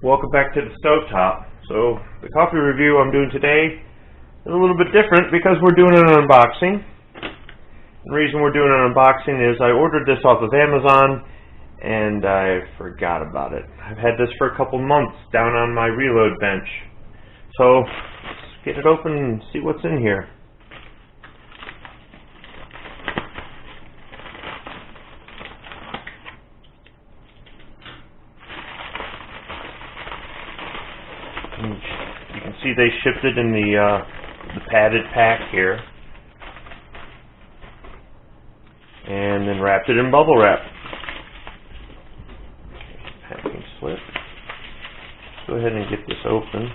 Welcome back to the stovetop. So the coffee review I'm doing today is a little bit different because we're doing an unboxing. The reason we're doing an unboxing is I ordered this off of Amazon and I forgot about it. I've had this for a couple months down on my reload bench. So let's get it open and see what's in here. You can see they shipped it in the padded pack here, and then wrapped it in bubble wrap. Packing slip. Let's go ahead and get this open.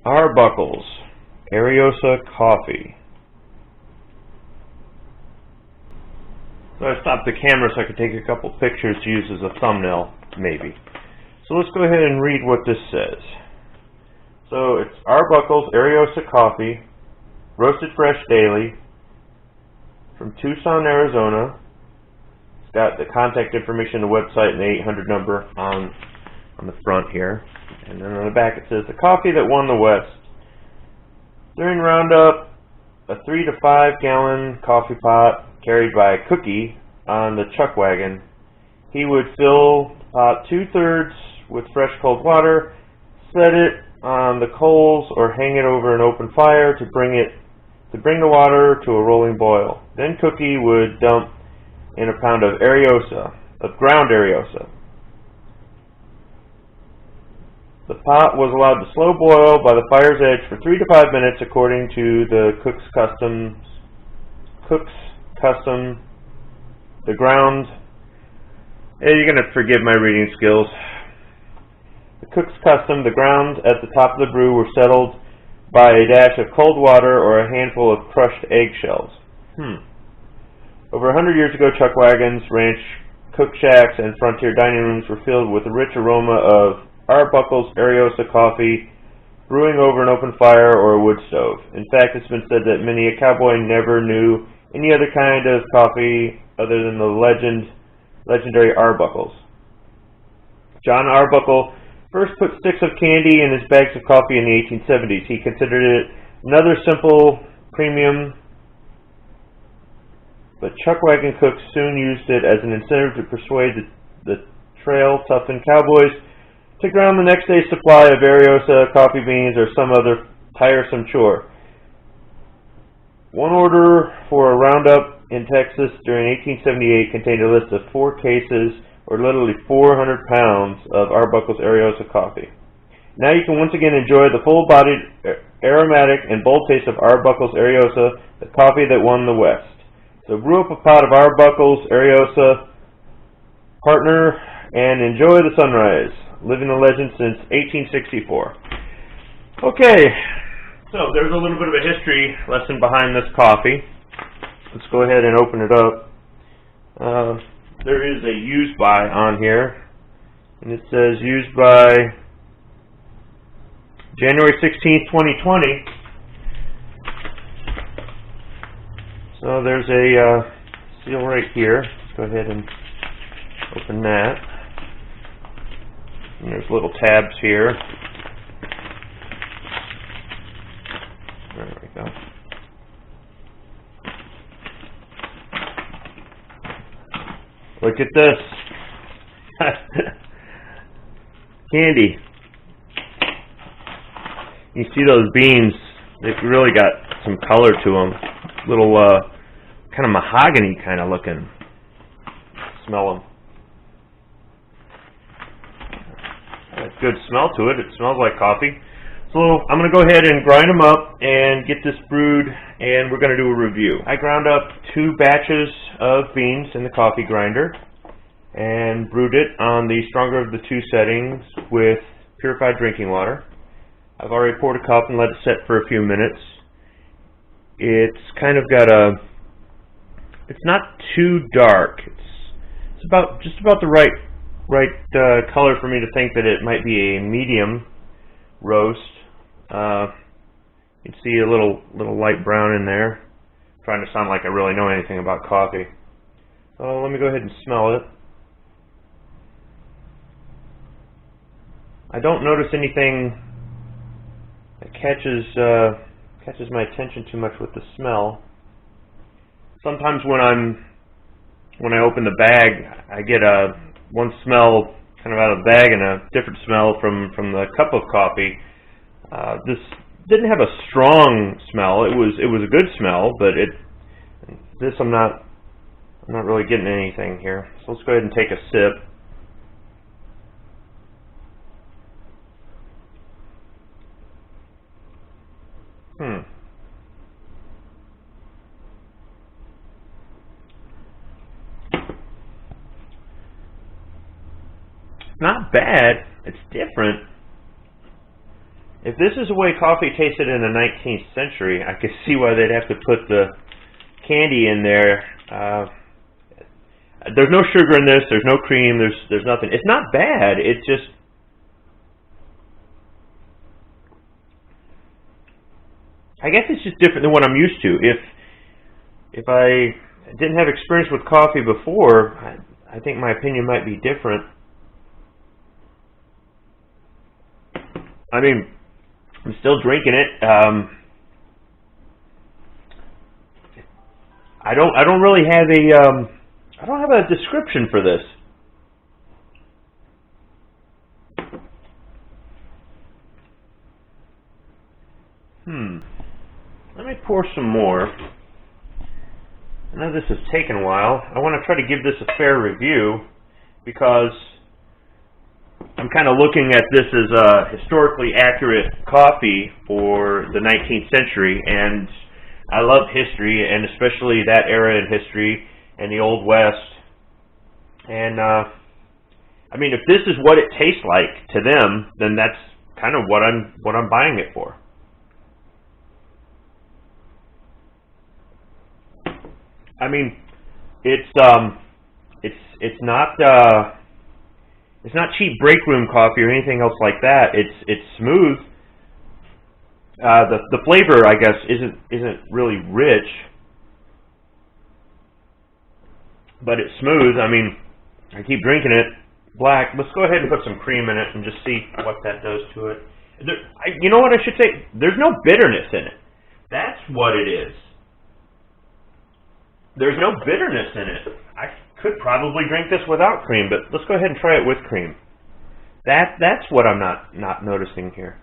Arbuckles Ariosa Coffee. So I stopped the camera so I could take a couple pictures to use as a thumbnail, maybe. So let's go ahead and read what this says. So it's Arbuckles Ariosa Coffee, roasted fresh daily, from Tucson, Arizona. It's got the contact information, the website, and the 800 number on the front here. And then on the back it says, the coffee that won the West. During Roundup, a 3 to 5 gallon coffee pot carried by Cookie on the chuck wagon. He would fill the pot 2/3 with fresh cold water, set it on the coals or hang it over an open fire to bring the water to a rolling boil. Then Cookie would dump in a pound of Ariosa, of ground Ariosa. The pot was allowed to slow boil by the fire's edge for 3 to 5 minutes according to the Cook's Custom, the ground. Hey, you're going to forgive my reading skills. The Cook's Custom, the ground at the top of the brew were settled by a dash of cold water or a handful of crushed eggshells. Over 100 years ago, chuck wagons, ranch cook shacks, and frontier dining rooms were filled with the rich aroma of Arbuckles Ariosa coffee brewing over an open fire or a wood stove. In fact, it's been said that many a cowboy never knew any other kind of coffee other than the legendary Arbuckles. John Arbuckle first put sticks of candy in his bags of coffee in the 1870s. He considered it another simple premium, but chuck wagon cooks soon used it as an incentive to persuade the trail-toughened cowboys to ground the next day's supply of Ariosa coffee beans or some other tiresome chore. One order for a roundup in Texas during 1878 contained a list of 4 cases, or literally 400 pounds, of Arbuckles Ariosa coffee. Now you can once again enjoy the full-bodied, aromatic, and bold taste of Arbuckles Ariosa, the coffee that won the West. So brew up a pot of Arbuckles Ariosa, partner, and enjoy the sunrise. Living the legend since 1864. Okay, so there's a little bit of a history lesson behind this coffee. Let's go ahead and open it up. There is a use by on here, and it says used by January 16th, 2020. So there's a seal right here. Let's go ahead and open that. And there's little tabs here. There we go. Look at this. Candy. You see those beans, they've really got some color to them. Little kind of mahogany kind of looking. Smell them. Good smell to it. It smells like coffee. So I'm going to go ahead and grind them up and get this brewed, and we're going to do a review. I ground up 2 batches of beans in the coffee grinder and brewed it on the stronger of the 2 settings with purified drinking water. I've already poured a cup and let it set for a few minutes. It's kind of got it's not too dark. It's just about the right color for me to think that it might be a medium roast. You can see a little light brown in there. trying to sound like I really know anything about coffee. So let me go ahead and smell it. I don't notice anything that catches my attention too much with the smell. Sometimes when I open the bag, I get one smell kind of out of the bag and a different smell from the cup of coffee. This didn't have a strong smell. It was a good smell, but I'm not really getting anything here. So let's go ahead and take a sip. Not bad. It's different. If this is the way coffee tasted in the 19th century, I could see why they'd have to put the candy in there. There's no sugar in this. There's no cream. There's nothing. It's not bad. It's just, I guess it's just different than what I'm used to. If I didn't have experience with coffee before, I think my opinion might be different. I mean, I'm still drinking it. I don't really have I don't have a description for this. Let me pour some more. I know this has taken a while. I want to try to give this a fair review because I'm kind of looking at this as a historically accurate coffee for the 19th century, and I love history, and especially that era in history and the Old West. And I mean, if this is what it tastes like to them, then that's kind of what I'm buying it for. I mean, it's not cheap break room coffee or anything else like that. It's smooth. The flavor, I guess, isn't really rich, but it's smooth. I mean, I keep drinking it black. Let's go ahead and put some cream in it and just see what that does to it. You know what I should say? There's no bitterness in it. That's what it is. There's no bitterness in it. I could probably drink this without cream, but let's go ahead and try it with cream. That's what I'm not noticing here.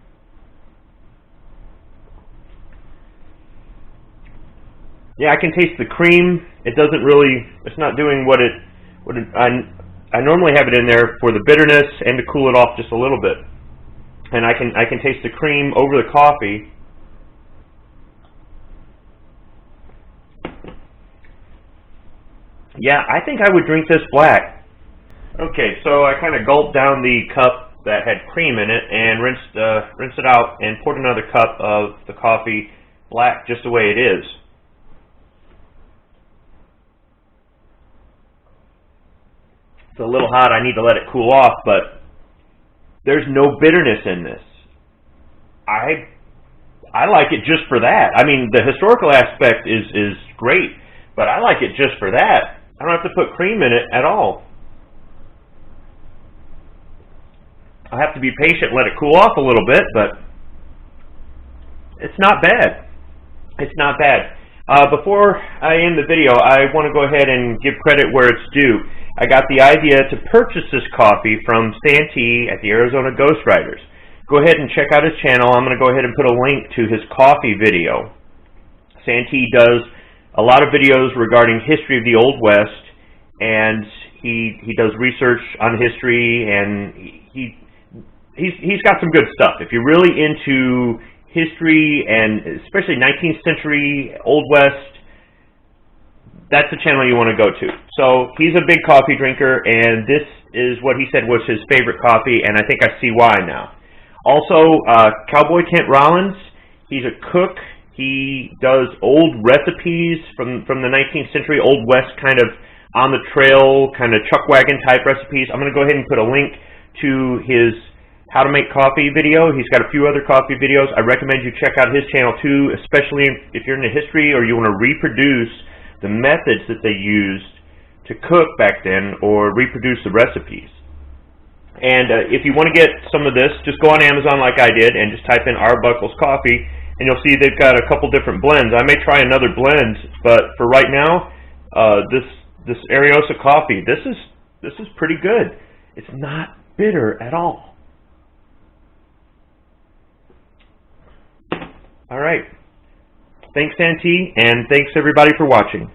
Yeah, I can taste the cream. It's not doing what I normally have it in there for the bitterness and to cool it off just a little bit. And I can taste the cream over the coffee. Yeah, I think I would drink this black. Okay, so I kind of gulped down the cup that had cream in it and rinsed it out and poured another cup of the coffee black just the way it is. It's a little hot. I need to let it cool off, but there's no bitterness in this. I like it just for that. I mean, the historical aspect is great, but I like it just for that. I don't have to put cream in it at all. I have to be patient and let it cool off a little bit, but it's not bad. It's not bad. Before I end the video, I want to go ahead and give credit where it's due. I got the idea to purchase this coffee from Santee at the Arizona Ghostriders. Go ahead and check out his channel. I'm going to go ahead and put a link to his coffee video. Santee does a lot of videos regarding history of the Old West, and he does research on history, and he's got some good stuff. If you're really into history and especially 19th century Old West, that's the channel you want to go to. So he's a big coffee drinker, and this is what he said was his favorite coffee, and I think I see why now. Also, Cowboy Kent Rollins, he's a cook. He does old recipes from the 19th century, Old West kind of on the trail, kind of chuck wagon type recipes. I'm going to go ahead and put a link to his how to make coffee video. He's got a few other coffee videos. I recommend you check out his channel too, especially if you're into history or you want to reproduce the methods that they used to cook back then or reproduce the recipes. And if you want to get some of this, just go on Amazon like I did and just type in Arbuckles Coffee, and you'll see they've got a couple different blends. I may try another blend, but for right now, this Ariosa coffee, this is pretty good. It's not bitter at all. All right. Thanks, Santee, and thanks everybody for watching.